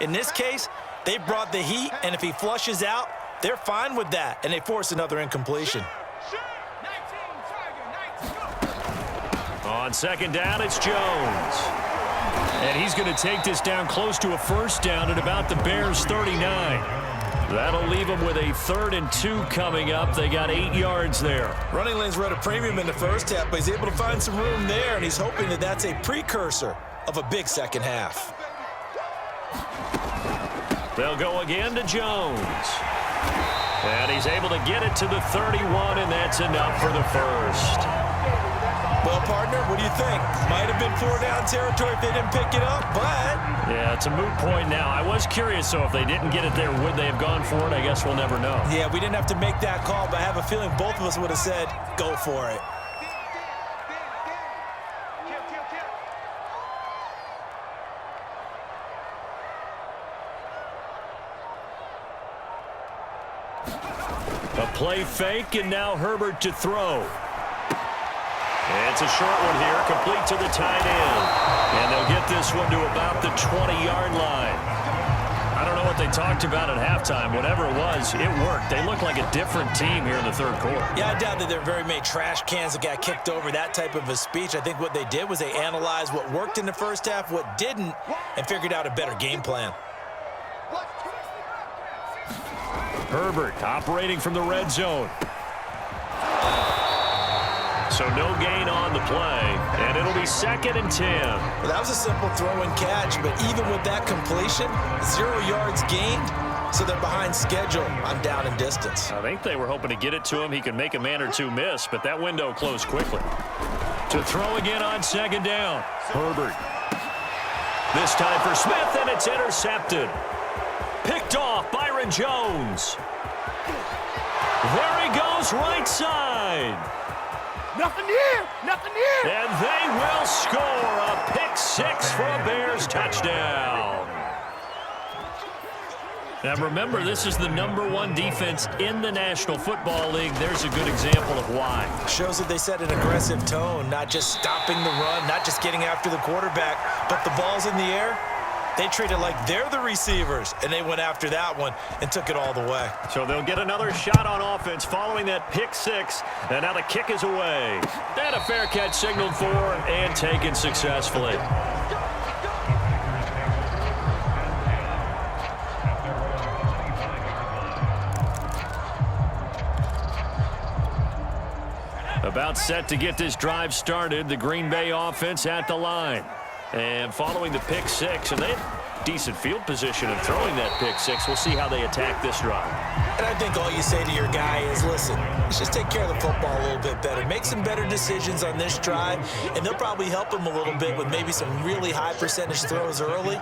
In this case, they brought the heat, and if he flushes out, they're fine with that, and they force another incompletion. On second down, it's Jones. And he's going to take this down close to a first down at about the Bears' 39. That'll leave them with a 3rd and 2 coming up. They got 8 yards there. Running lanes were at a premium in the first half, but he's able to find some room there, and he's hoping that that's a precursor of a big second half. They'll go again to Jones. And he's able to get it to the 31, and that's enough for the first. Well, partner, what do you think? Might have been 4-down territory if they didn't pick it up, but... Yeah, it's a moot point now. I was curious, so if they didn't get it there, would they have gone for it? I guess we'll never know. Yeah, we didn't have to make that call, but I have a feeling both of us would have said, go for it. A play fake, and now Herbert to throw. It's a short one here, complete to the tight end. And they'll get this one to about the 20-yard line. I don't know what they talked about at halftime. Whatever it was, it worked. They look like a different team here in the third quarter. Yeah, I doubt that there are very many trash cans that got kicked over, that type of a speech. I think what they did was they analyzed what worked in the first half, what didn't, and figured out a better game plan. Herbert operating from the red zone. So no gain on the play, and it'll be 2nd and 10. Well, that was a simple throw and catch, but even with that completion, 0 yards gained, so they're behind schedule on down and distance. I think they were hoping to get it to him. He could make a man or two miss, but that window closed quickly. To throw again on 2nd down. Herbert. This time for Smith, and it's intercepted. Picked off Byron Jones. There he goes, right side. Nothing here! Nothing here! And they will score a pick 6 for a Bears touchdown. Now remember, this is the #1 defense in the National Football League. There's a good example of why. Shows that they set an aggressive tone, not just stopping the run, not just getting after the quarterback, but the ball's in the air. They treat it like they're the receivers, and they went after that one and took it all the way. So they'll get another shot on offense following that pick 6, and now the kick is away. And a fair catch signaled for and taken successfully. About set to get this drive started, the Green Bay offense at the line. And following the pick 6, and they have decent field position in throwing that pick 6. We'll see how they attack this drive. And I think all you say to your guy is, listen, let's just take care of the football a little bit better. Make some better decisions on this drive, and they'll probably help him a little bit with maybe some really high percentage throws early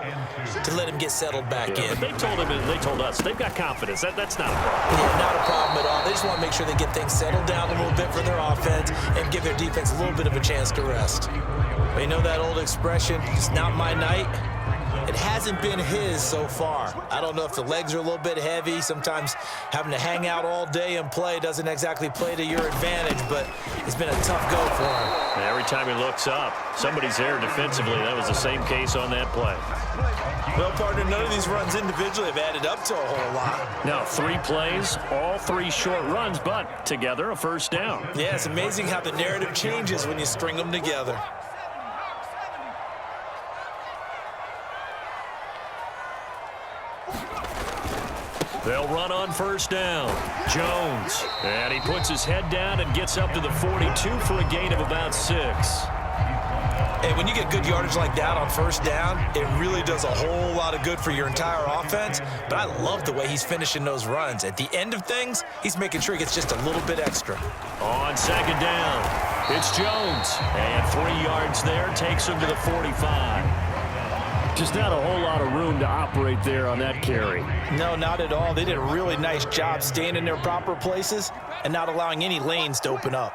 to let him get settled back in. But they told him, and they told us, they've got confidence. That's not a problem. Yeah, not a problem at all. They just want to make sure they get things settled down a little bit for their offense and give their defense a little bit of a chance to rest. But you know that old expression, it's not my night? It hasn't been his so far. I don't know if the legs are a little bit heavy. Sometimes having to hang out all day and play doesn't exactly play to your advantage, but it's been a tough go for him. And every time he looks up, somebody's there defensively. That was the same case on that play. Well, partner, none of these runs individually have added up to a whole lot. Now, 3 plays, all 3 short runs, but together a first down. Yeah, it's amazing how the narrative changes when you string them together. They'll run on first down. Jones. And he puts his head down and gets up to the 42 for a gain of about 6. Hey, when you get good yardage like that on first down, it really does a whole lot of good for your entire offense. But I love the way he's finishing those runs. At the end of things, he's making sure he gets just a little bit extra. On second down, it's Jones. And 3 yards there, takes him to the 45. Just not a whole lot of room to operate there on that carry. No, not at all. They did a really nice job staying in their proper places and not allowing any lanes to open up.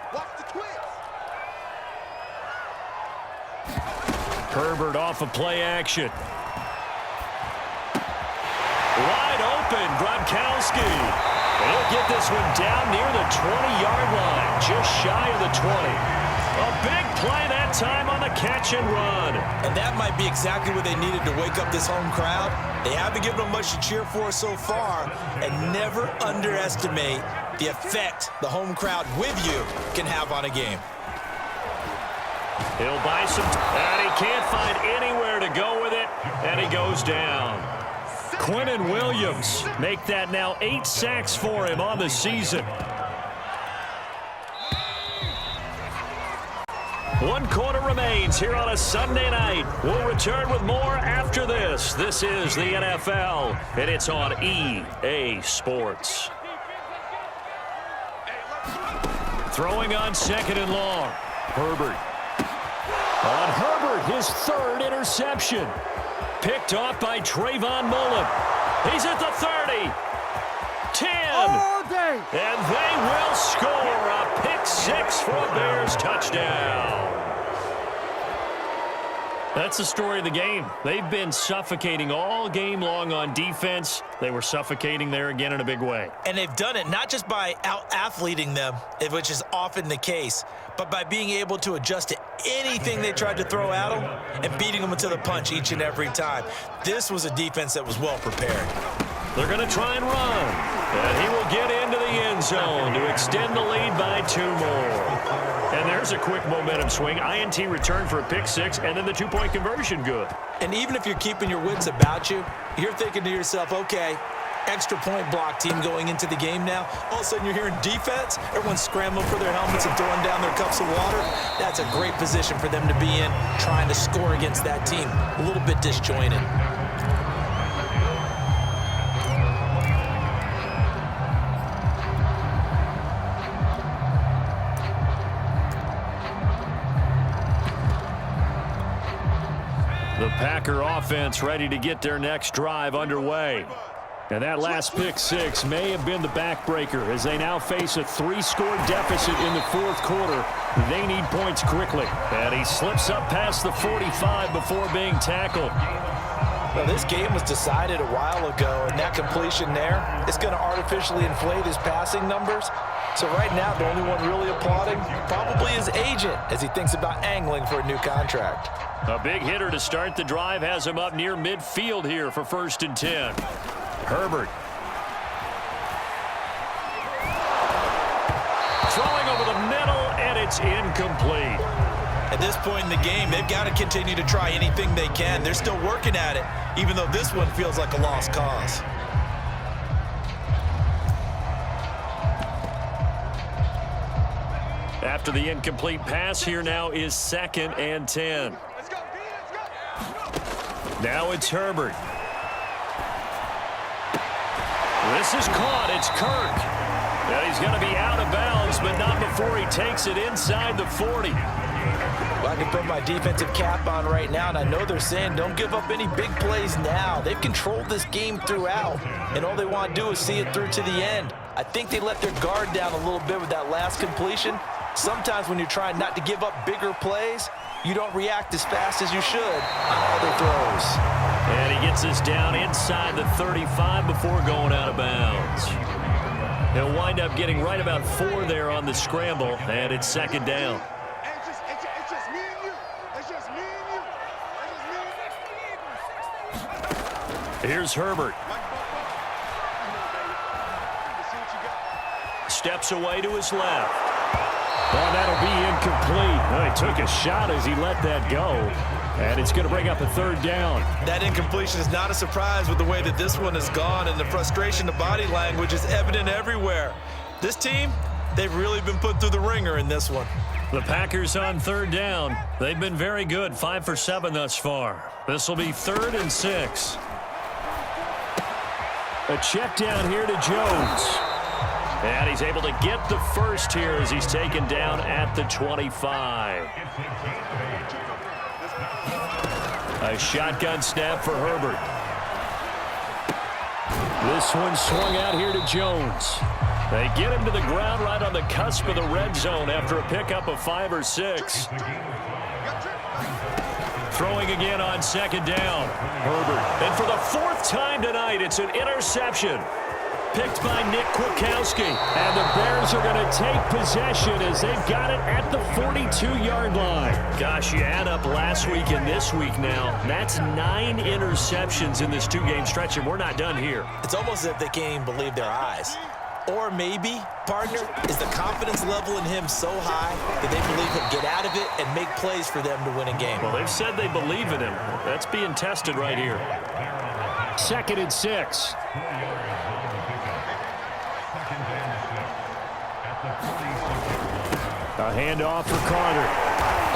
Herbert off of play action. Wide open, Gronkowski. And he'll get this one down near the 20-yard line, just shy of the 20. A big play that time on the catch and run. And that might be exactly what they needed to wake up this home crowd. They haven't given them much to cheer for so far, and never underestimate the effect the home crowd with you can have on a game. He'll buy some, and he can't find anywhere to go with it, and he goes down. Quinnen Williams make that now 8 sacks for him on the season. 1 quarter remains here on a Sunday night. We'll return with more after this. This is the NFL, and it's on EA Sports. Throwing on 2nd and long. Herbert. On Herbert, his 3rd interception. Picked off by Trayvon Mullen. He's at the 30. 10. All day. And they will score a pick-6 for a Bears touchdown. That's the story of the game. They've been suffocating all game long on defense. They were suffocating there again in a big way. And they've done it not just by out-athleting them, which is often the case, but by being able to adjust to anything they tried to throw at them and beating them into the punch each and every time. This was a defense that was well prepared. They're going to try and run. And he will get into the end zone to extend the lead by 2 more. And there's a quick momentum swing. INT return for a pick-6, and then the 2-point conversion good. And even if you're keeping your wits about you, you're thinking to yourself, okay, extra point block team going into the game now. All of a sudden you're hearing defense. Everyone's scrambling for their helmets and throwing down their cups of water. That's a great position for them to be in, trying to score against that team. A little bit disjointed. The Packer offense ready to get their next drive underway. And that last pick-6 may have been the backbreaker as they now face a 3-score deficit in the 4th quarter. They need points quickly. And he slips up past the 45 before being tackled. Well, this game was decided a while ago, and that completion there is going to artificially inflate his passing numbers. So right now, the only one really applauding probably his agent as he thinks about angling for a new contract. A big hitter to start the drive has him up near midfield here for 1st and 10. Herbert. Throwing over the middle, and it's incomplete. At this point in the game, they've got to continue to try anything they can. They're still working at it, even though this one feels like a lost cause. After the incomplete pass, here now is 2nd and 10. Now it's Herbert. This is caught. It's Kirk. And he's going to be out of bounds, but not before he takes it inside the 40. Well, I can put my defensive cap on right now, and I know they're saying don't give up any big plays now. They've controlled this game throughout, and all they want to do is see it through to the end. I think they let their guard down a little bit with that last completion. Sometimes when you're trying not to give up bigger plays, you don't react as fast as you should on other throws. And he gets us down inside the 35 before going out of bounds. He'll wind up getting right about 4 there on the scramble, and it's 2nd down. It's just me and you. It's just me and you. It's just me and you. Here's Herbert. Steps away to his left. Oh, that'll be incomplete. Oh, he took a shot as he let that go. And it's going to bring up a 3rd down. That incompletion is not a surprise with the way that this one has gone, and the frustration, the body language is evident everywhere. This team, they've really been put through the ringer in this one. The Packers on 3rd down. They've been very good, 5 for 7 thus far. This will be 3rd and 6. A check down here to Jones. And he's able to get the first here as he's taken down at the 25. A shotgun snap for Herbert. This one swung out here to Jones. They get him to the ground right on the cusp of the red zone after a pickup of 5 or 6. Throwing again on 2nd down. Herbert. And for the 4th time tonight, it's an interception. picked by Nick Kwiatkowski. And the Bears are going to take possession as they've got it at the 42-yard line. Gosh, you add up last week and this week now. That's 9 interceptions in this 2-game stretch, and we're not done here. It's almost as if they can't even believe their eyes. Or maybe, partner, is the confidence level in him so high that they believe he'll get out of it and make plays for them to win a game. Well, they've said they believe in him. That's being tested right here. 2nd and 6. A handoff for Carter.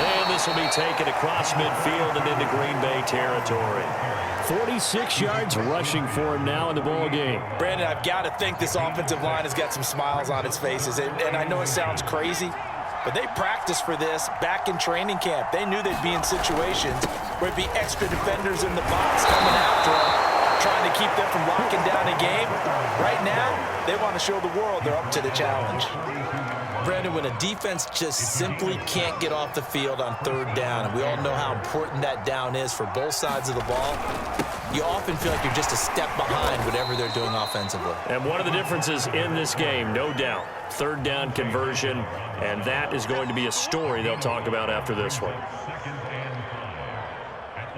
And this will be taken across midfield and into Green Bay territory. 46 yards rushing for him now in the ball game. Brandon, I've got to think this offensive line has got some smiles on its faces. And I know it sounds crazy, but they practiced for this back in training camp. They knew they'd be in situations where it'd be extra defenders in the box coming after them, trying to keep them from locking down a game. Right now, they want to show the world they're up to the challenge. Brandon, when a defense just simply can't get off the field on 3rd down, and we all know how important that down is for both sides of the ball, you often feel like you're just a step behind whatever they're doing offensively. And one of the differences in this game, no doubt, 3rd down conversion, and that is going to be a story they'll talk about after this one.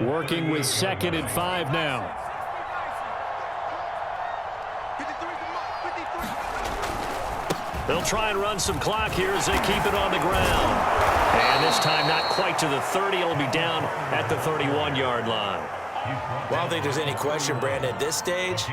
Working with 2nd and 5 now. They'll try and run some clock here as they keep it on the ground. And this time not quite to the 30. It'll be down at the 31-yard line. Well, I don't think there's any question, Brandon, at this stage,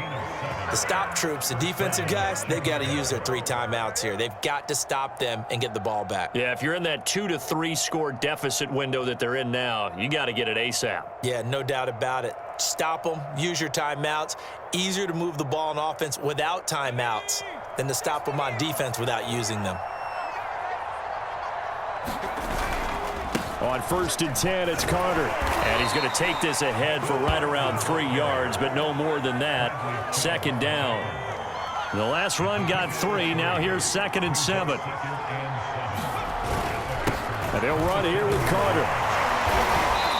the stop troops, the defensive guys, they've got to use their 3 timeouts here. They've got to stop them and get the ball back. Yeah, if you're in that 2 to 3 score deficit window that they're in now, you got to get it ASAP. Yeah, no doubt about it. Stop them, use your timeouts. Easier to move the ball on offense without timeouts than to stop them on defense without using them. On 1st and 10, it's Carter. And he's going to take this ahead for right around 3 yards, but no more than that. 2nd down. The last run got 3. Now here's 2nd and 7. And they'll run here with Carter.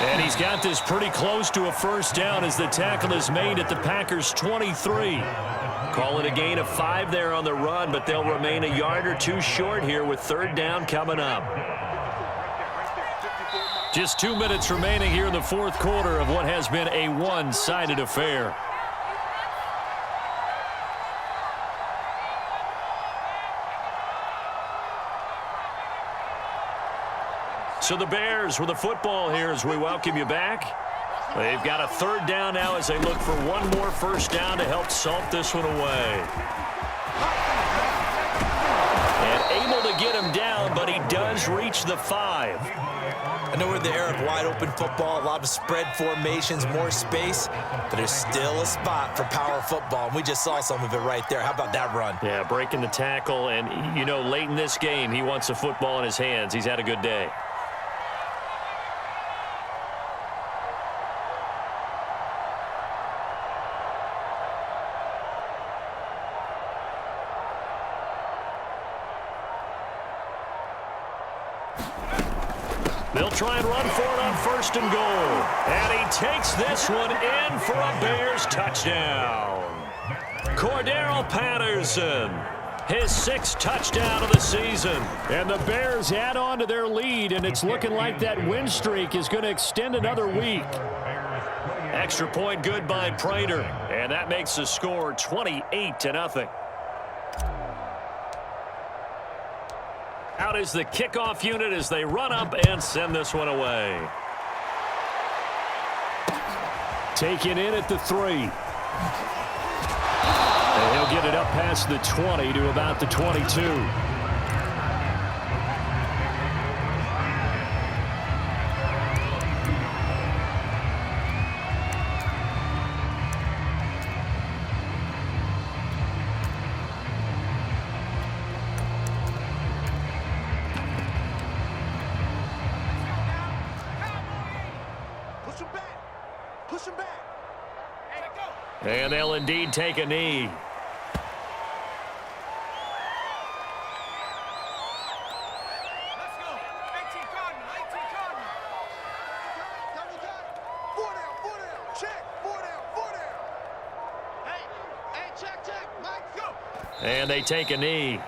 And he's got this pretty close to a 1st down as the tackle is made at the Packers' 23. Call it a gain of 5 there on the run, but they'll remain a yard or 2 short here with 3rd down coming up. Just 2 minutes remaining here in the 4th quarter of what has been a one-sided affair. So the Bears with the football here as we welcome you back. They've got a 3rd down now as they look for one more 1st down to help salt this one away. And able to get him down, but he does reach the 5. I know we're in the era of wide-open football, a lot of spread formations, more space, but there's still a spot for power football, and we just saw some of it right there. How about that run? Yeah, breaking the tackle, and, you know, late in this game, he wants the football in his hands. He's had a good day. They'll try and run for it on 1st and goal. And he takes this one in for a Bears touchdown. Cordero Patterson, his 6th touchdown of the season. And the Bears add on to their lead, and it's looking like that win streak is going to extend another week. Extra point good by Prater, and that makes the score 28-0. Out is the kickoff unit as they run up and send this one away. Taken in at the 3. And he'll get it up past the 20 to about the 22. And they'll indeed take a knee. Let's go. 18 Cardinal. 18 Cardinal. Double down. 4 down. 4 down. Check. 4 down. 4 down. Hey, Check, check. Mike, go. And they take a knee.